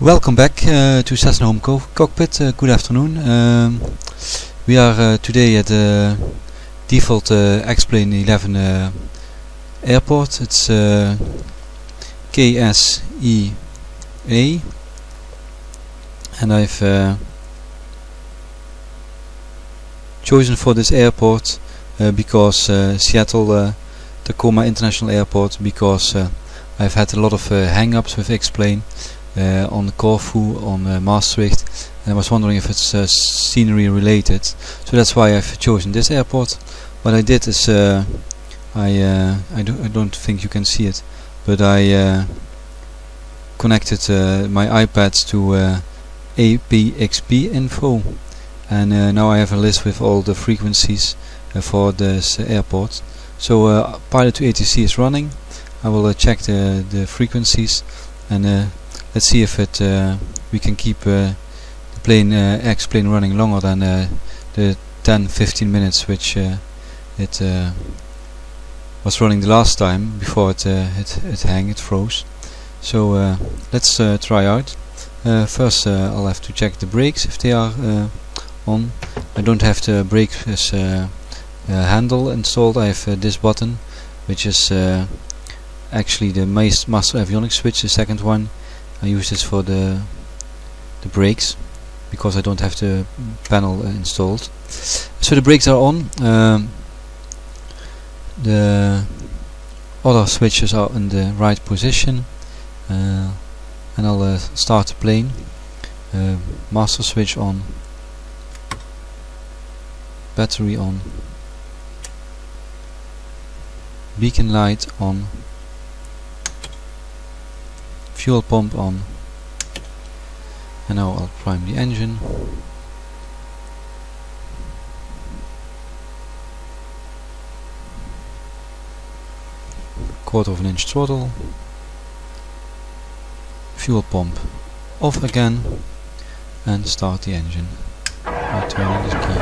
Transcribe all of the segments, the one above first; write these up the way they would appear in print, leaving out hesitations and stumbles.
Welcome back to Cessna Home Cockpit. Good afternoon. We are today at the default Xplane 11 airport. It's KSEA, and I've chosen for this airport because Seattle Tacoma International Airport, because I've had a lot of hang-ups with Xplane on Corfu, on Maastricht, and I was wondering if it's scenery related. So that's why I've chosen this airport. What I did is I don't think you can see it, but I connected my iPad to APXP info, and now I have a list with all the frequencies for this airport. So Pilot2ATC is running. I will check the frequencies, and let's see if we can keep the plane Xplane running longer than the 10-15 minutes which it was running the last time before it froze. So let's try out. First I'll have to check the brakes if they are on. I don't have the brake handle installed. I have this button, which is actually the master avionics switch, the second one. I use this for the brakes because I don't have the panel installed. So the brakes are on. The other switches are in the right position, and I'll start the plane. Master switch on, battery on, beacon light on, fuel pump on, and now I'll prime the engine. Quarter-of-an-inch throttle, fuel pump off again, and start the engine by turning the key.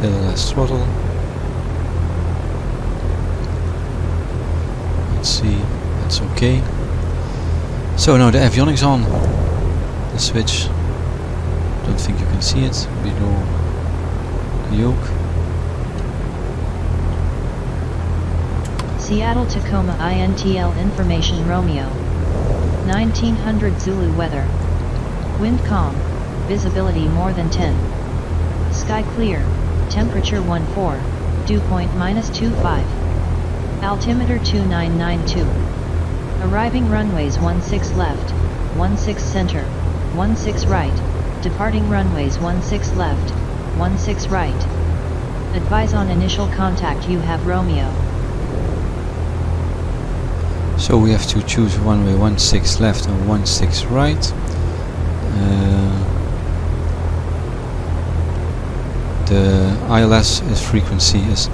Little less throttle. Let's see, that's okay. So now the avionics on. The switch, don't think you can see it, below the yoke. Seattle Tacoma INTL information Romeo. 1900 Zulu weather. Wind calm, visibility more than 10. Sky clear, temperature 14, dew point -25. Altimeter 2992. Arriving runways 16 left, 16 center, 16 right, departing runways 16 left, 16 right. Advise on initial contact. You have Romeo. So we have to choose runway 16 left and 16 right. The ILS frequency is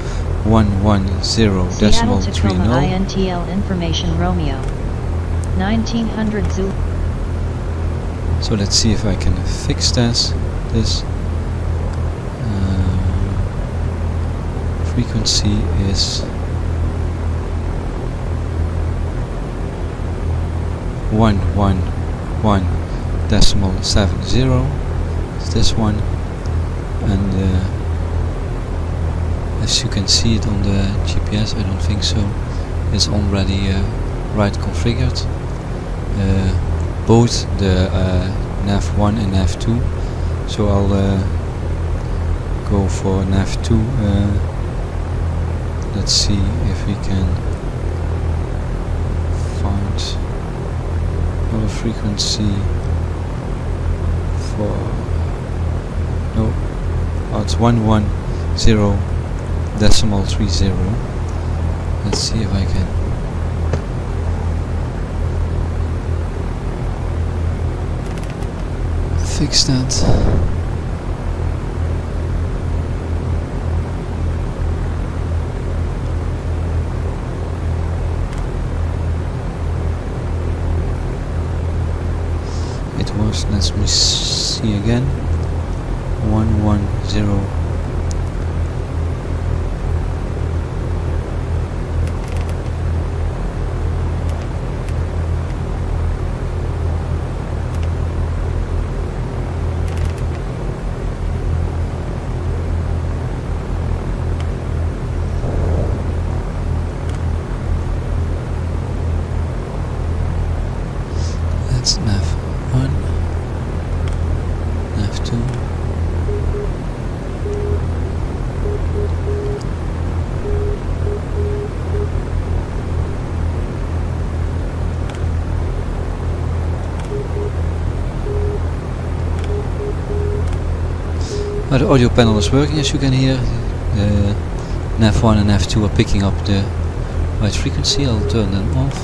110.30. Seattle Tacoma INTL information Romeo. 1900 Zulu. So let's see if I can fix this. Frequency is 111.70. It's this one, and as you can see it on the GPS, I don't think so, it's already right configured. Both the nav1 and nav2, so I'll go for nav2. Let's see if we can find another frequency for it's 110.30. Let's see if I can fix that. It was, let me see again, 110 The audio panel is working, as you can hear. Nav 1 and Nav 2 are picking up the right frequency. I'll turn them off.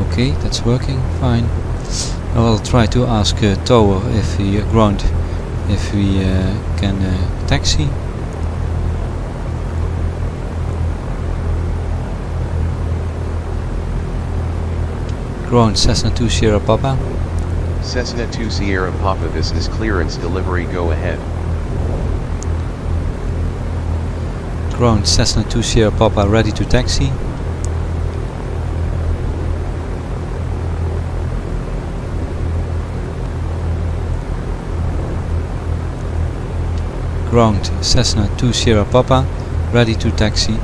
Okay, that's working fine. I will try to ask Tower if we ground, if we can taxi. Ground Cessna 2 Sierra Papa. Cessna 2 Sierra Papa, this is clearance delivery, go ahead. Ground Cessna 2 Sierra Papa, ready to taxi. Ground Cessna 2 Sierra Papa, ready to taxi.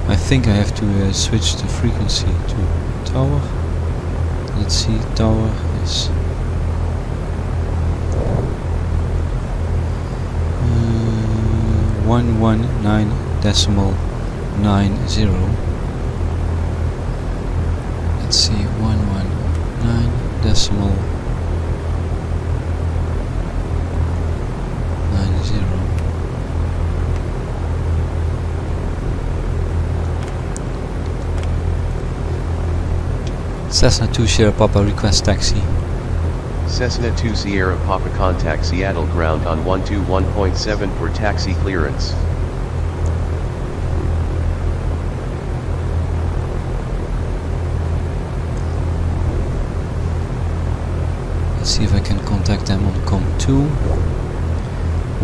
I think I have to switch the frequency to tower. Let's see, tower is 119.90. Let's see, 119.90. Cessna 2 Sierra Papa, request taxi. Cessna 2 Sierra Papa, contact Seattle ground on 121.7 for taxi clearance. Let's see if I can contact them on COM2.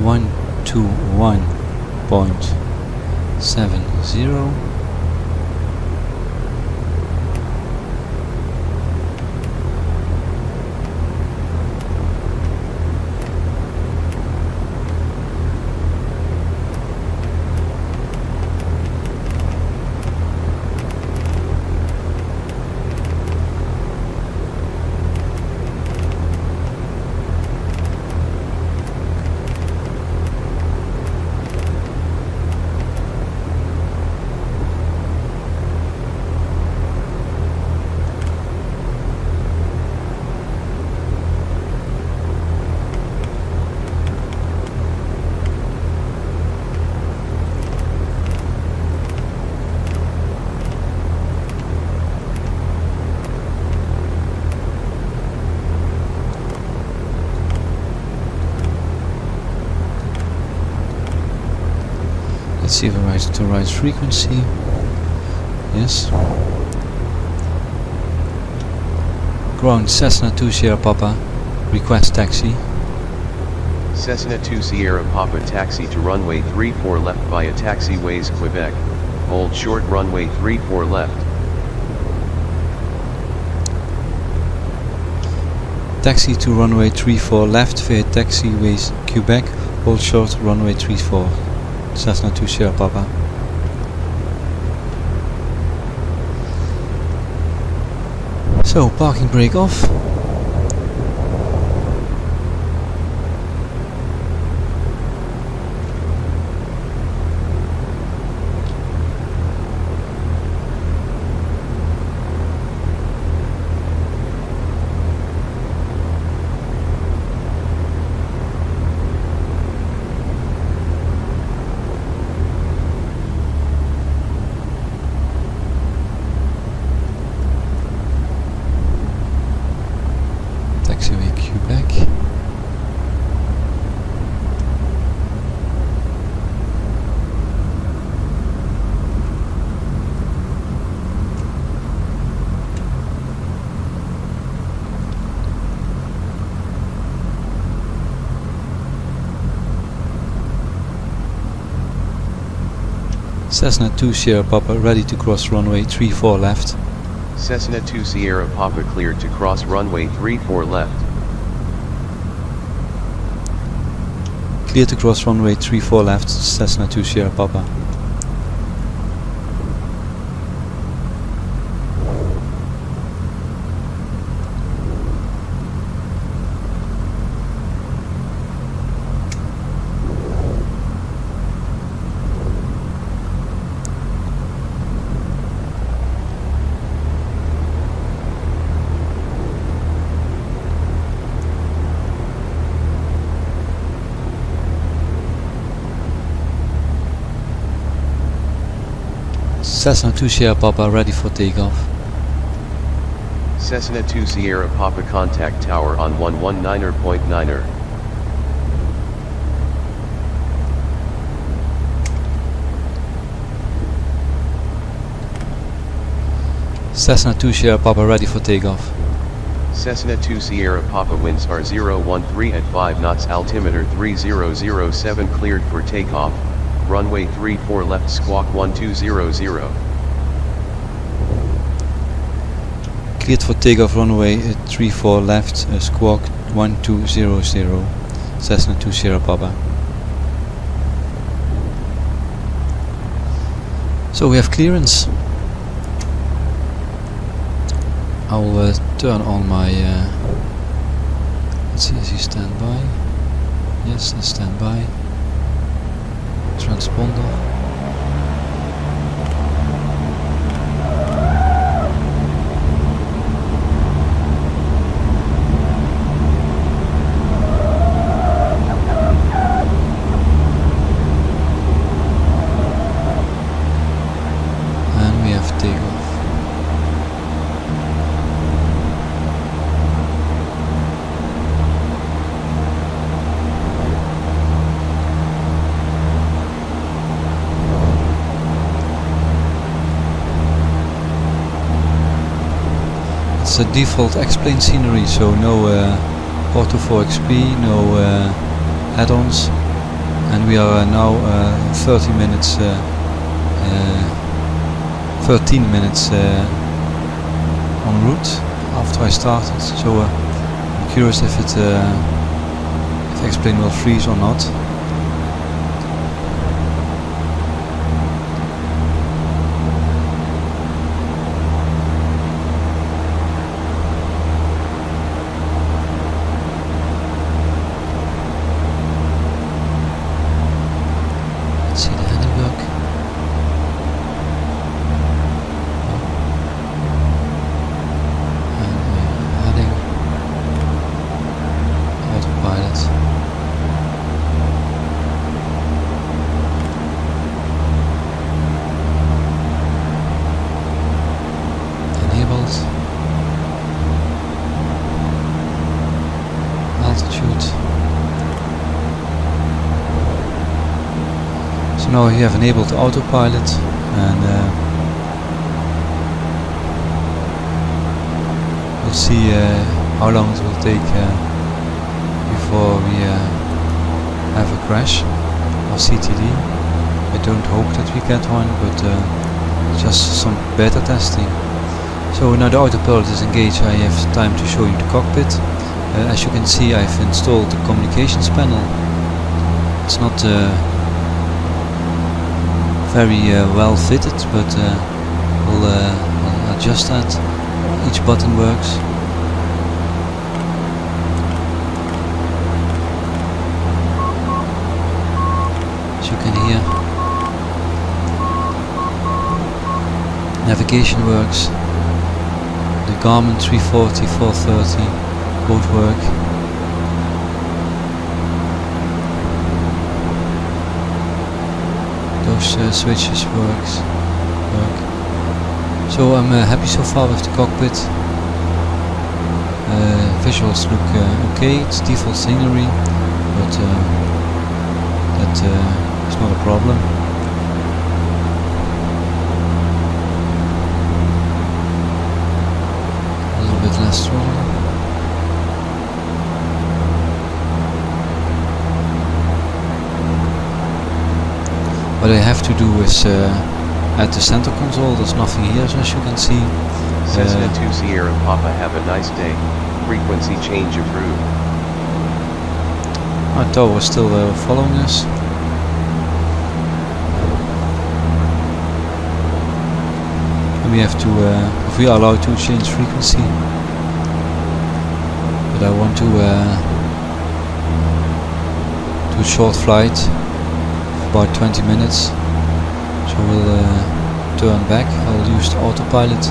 121.70. Let's see if I write the right frequency. Yes. Ground Cessna 2 Sierra Papa, request taxi. Cessna 2 Sierra Papa, taxi to runway 34 left via taxiways Quebec. Hold short runway 34 left. Taxi to runway 34 left via taxiways Quebec. Hold short runway 34. Cessna 2 Sierra Papa. So, parking brake off. Taxiway Quebec. Cessna 2 Sierra Papa, ready to cross runway 34 left. Cessna 2 Sierra Papa, cleared to cross runway 34 left. Clear to cross runway 34 left, Cessna 2 Sierra Papa. Cessna 2 Sierra Papa ready for takeoff. Cessna 2 Sierra Papa contact tower on 119.9er. Cessna 2 Sierra Papa ready for takeoff. Cessna 2 Sierra Papa winds are 013 at 5 knots, altimeter 3007, cleared for takeoff, runway 34 left, squawk 1200. Cleared for takeoff, runway 34 left, squawk 1200, Cessna 2 Sierra Papa. So we have clearance. I'll turn on my, let's see, is he standby? Yes, he's standby. Transponder. And we have takeoff. It's a default Xplane scenery, so no Auto 4XP, no add-ons, and we are now 13 minutes en route after I started. So I'm curious if Xplane will freeze or not. Let's see the heading block. And heading autopilot. Enabled. Altitude. So now we have enabled autopilot, and we'll see how long it will take before we have a crash or CTD. I don't hope that we get one, but just some beta testing. So now the autopilot is engaged. I have time to show you the cockpit. As you can see, I've installed the communications panel. It's not very well fitted, but we'll adjust that. Each button works. As you can hear, navigation works. The Garmin 340, 430 both work. Those switches work. So I'm happy so far with the cockpit. Visuals look okay. It's default scenery, but that is not a problem. A little bit less throttle. What I have to do is at the center console, there's nothing here, as you can see. Cessna 2 Sierra Papa, have a nice day. Frequency change approved. Our tower is still following us. And we have to, if we are allowed to change frequency. But I want to do a short flight. About 20 minutes, so we'll turn back. I'll use the autopilot.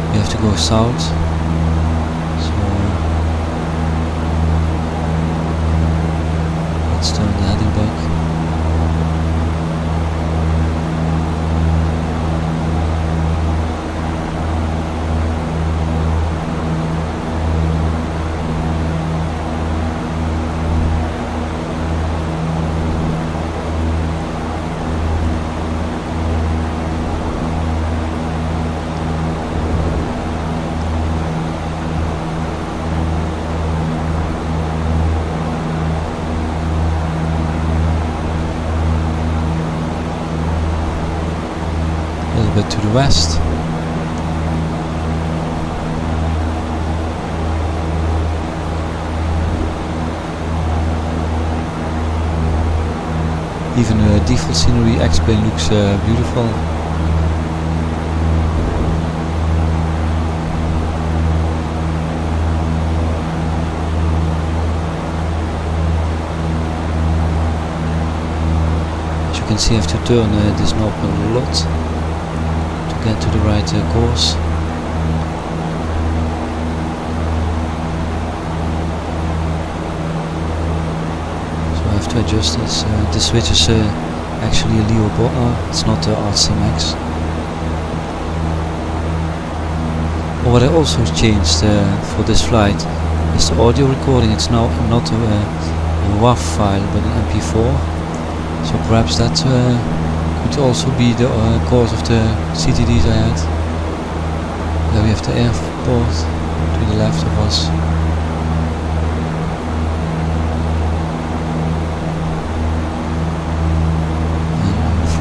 We have to go south, so let's turn the heading back. to the west. Even the default scenery Xplane looks beautiful. As you can see, I have to turn this knob a lot to get to the right course. To adjust this. This switch is actually a Leo Botner, it's not the ArdsimX. What I also changed for this flight is the audio recording. It's now not a WAV file but an MP4, so perhaps that could also be the cause of the CTDs I had. There we have the airport to the left of us.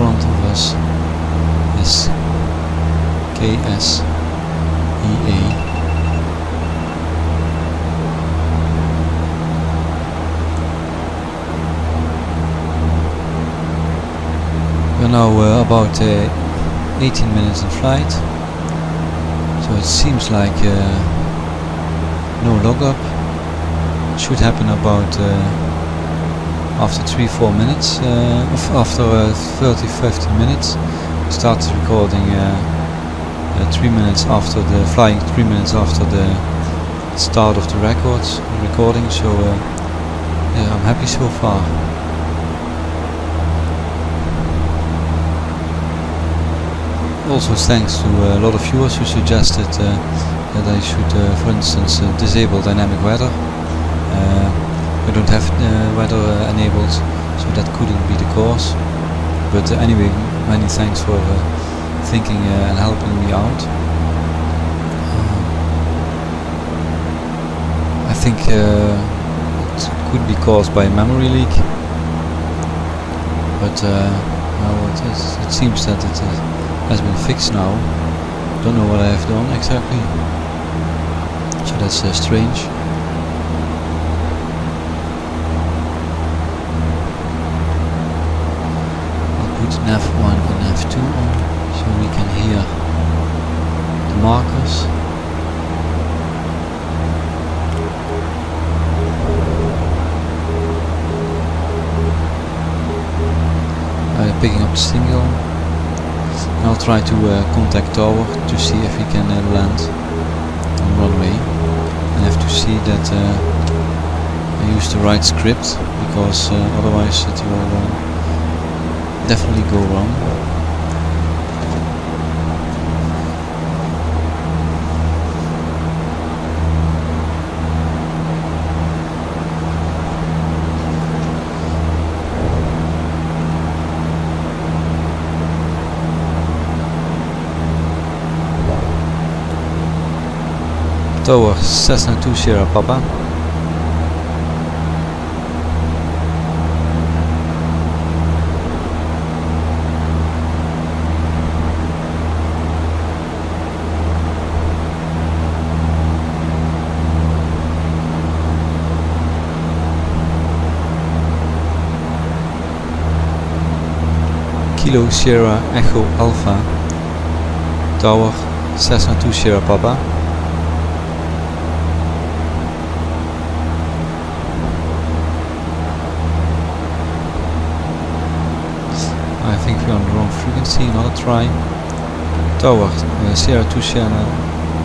Front of us is KSEA. We're now about 18 minutes in flight, so it seems like no log-up. It should happen about after 3-4 minutes, after 30-50 minutes. We started recording 3 minutes after the flying, 3 minutes after the start of the recording. So yeah, I'm happy so far. Also thanks to a lot of viewers who suggested that I should, for instance, disable dynamic weather. We don't have weather enabled, so that couldn't be the cause. But anyway, many thanks for thinking and helping me out. I think it could be caused by a memory leak, but no, it seems that it has been fixed now. Don't know what I have done exactly, so that's strange. Nav 1 and Nav 2 on, so we can hear the markers. Picking up the signal, and I'll try to contact tower to see if we can land on runway. And I have to see that I use the right script, because otherwise it will definitely go wrong. Tower Cessna 2 Sierra Papa. Kilo Sierra Echo Alpha. Tower Cessna 2 Sierra Papa. I think we're on the wrong frequency, another try. Tower Sierra 2 Sierra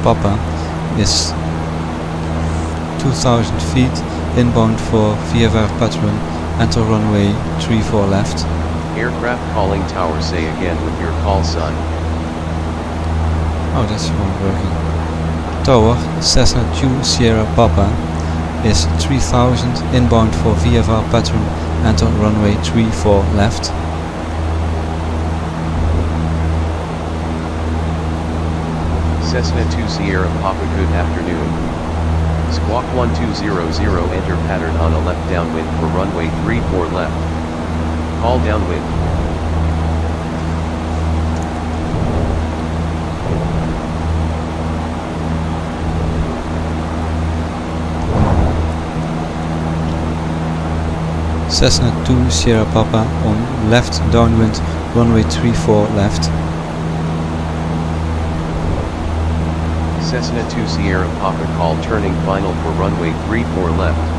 Papa is 2000 feet inbound for VFR pattern, enter runway 34 left. Aircraft calling tower, say again with your call sign. Oh, that's not working. Tower Cessna 2 Sierra Papa is 3000 inbound for VFR pattern, enter runway 34 left. Cessna 2 Sierra Papa, good afternoon. Squawk 1200, enter pattern on a left downwind for runway 34 left. Call downwind. Cessna 2 Sierra Papa on left downwind, runway 34 left. Cessna 2 Sierra Papa call turning final for runway 34 left.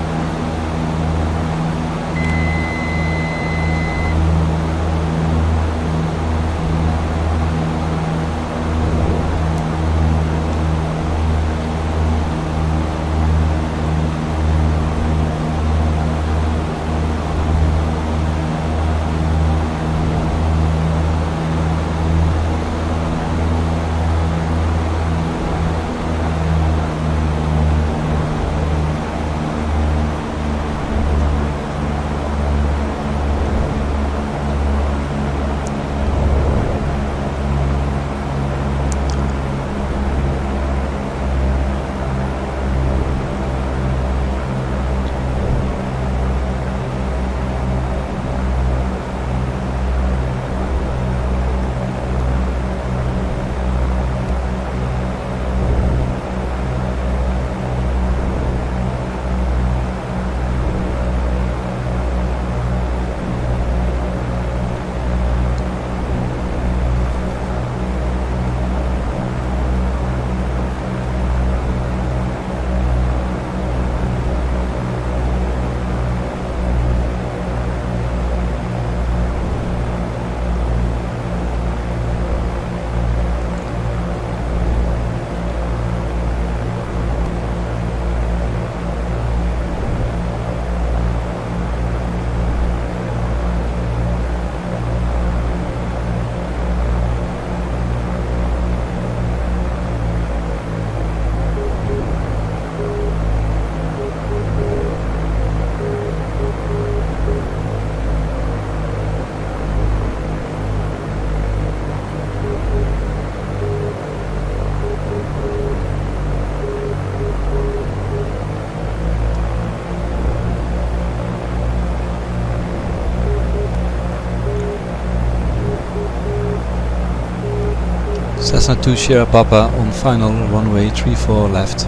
Cessna 2 Sierra Papa on final runway 34 left.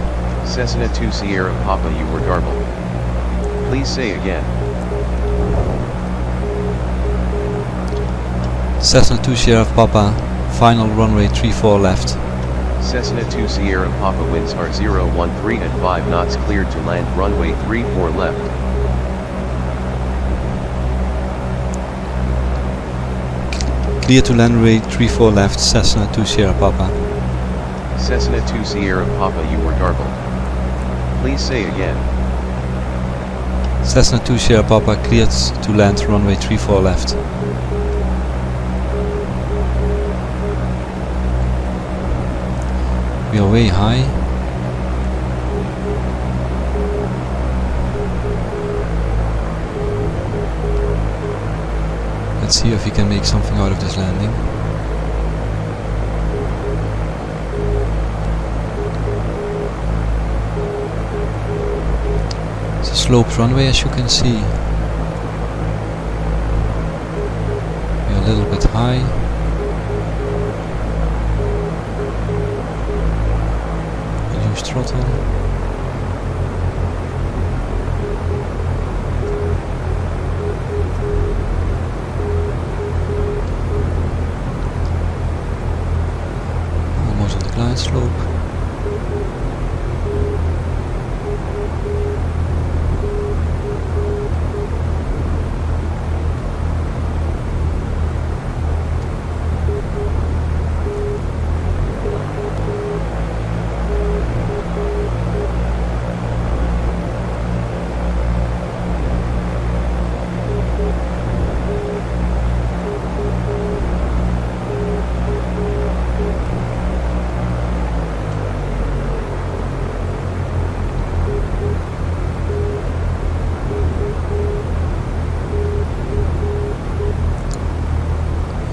Cessna 2 Sierra Papa, you were garbled. Please say again. Cessna 2 Sierra Papa, final runway 34 left. Cessna 2 Sierra Papa, winds are 013 at 5 knots, cleared to land runway 34 left. Clear to land runway 34 left, Cessna 2 Sierra Papa. Cessna 2 Sierra Papa, you were garbled. Please say again. Cessna 2 Sierra Papa, cleared to land runway 34 left. We are way high. Let's see if we can make something out of this landing. It's a sloped runway, as you can see. We are a little bit high. Reduce throttle. Glide slope.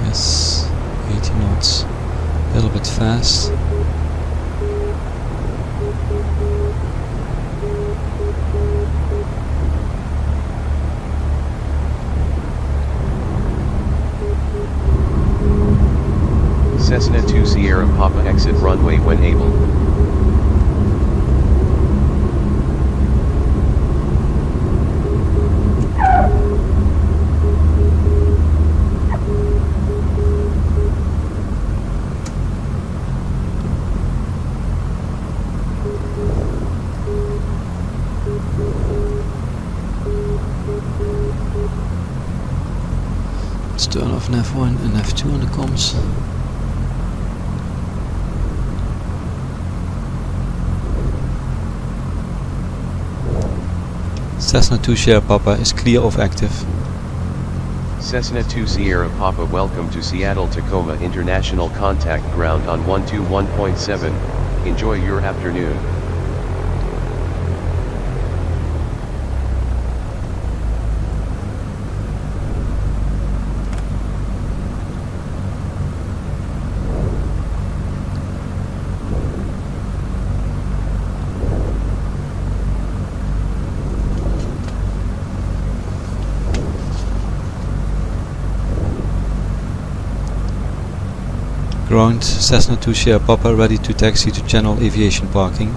Yes, 80 knots, a little bit fast. Cessna 2 Sierra Papa, exit runway when able. Let's turn off Nav1 and Nav2 on the comms. Cessna 2 Sierra Papa is clear of active. Cessna 2 Sierra Papa, welcome to Seattle Tacoma International Contact Ground on 121.7. Enjoy your afternoon. Ground, Cessna 2 Sierra Papa ready to taxi to general aviation parking.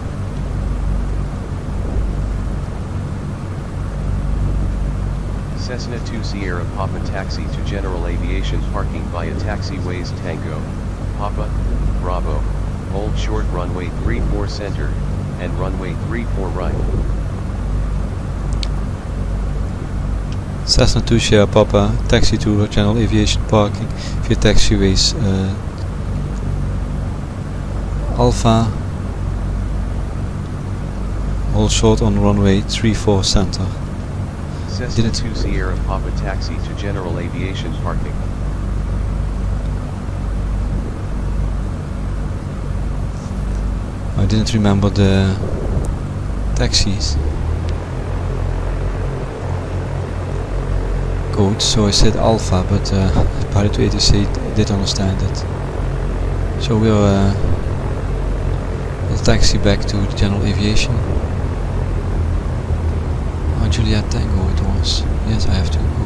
Cessna 2 Sierra Papa taxi to general aviation parking via taxiways Tango, Papa, Bravo, hold short runway 34 center, and runway 34 right. Cessna 2 Sierra Papa taxi to general aviation parking via taxiways Alpha, hold short on runway 34 center. Cessna 2 Sierra Papa taxi to general aviation parking. I didn't remember the taxis code, so I said Alpha, but Pilot2ATC did understand it. So we are we'll taxi back to the general aviation. Oh, Juliet Tango it was. Yes, I have to go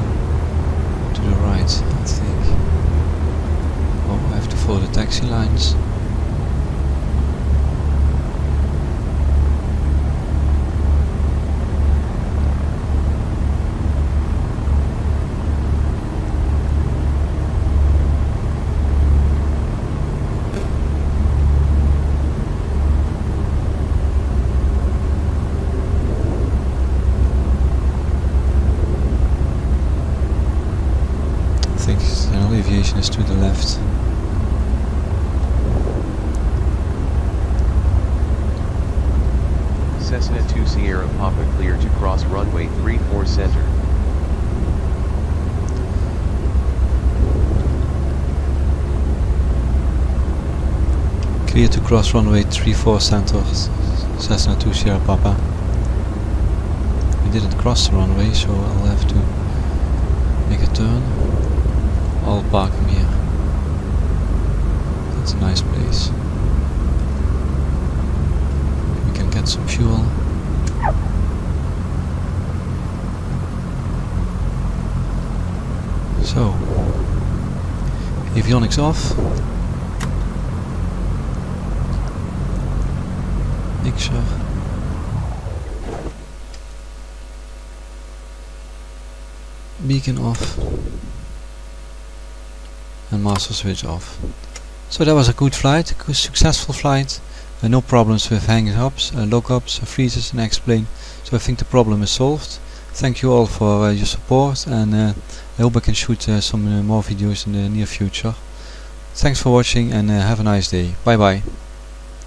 to the right, I think. Oh, I have to follow the taxi lines. I think general aviation is to the left. Cessna 2 Sierra Papa clear to cross runway 34 center. Clear to cross runway 34 center, Cessna 2 Sierra Papa. We didn't cross the runway, so I'll have to make a turn. I'll park him here. That's a nice place. We can get some fuel. So, avionics off. Mixer. Beacon off. And master switch off. So that was a good flight, a good successful flight. No problems with hang-ups, lockups, freezes and Xplane. So I think the problem is solved. Thank you all for your support, and I hope I can shoot some more videos in the near future. Thanks for watching, and have a nice day. Bye bye.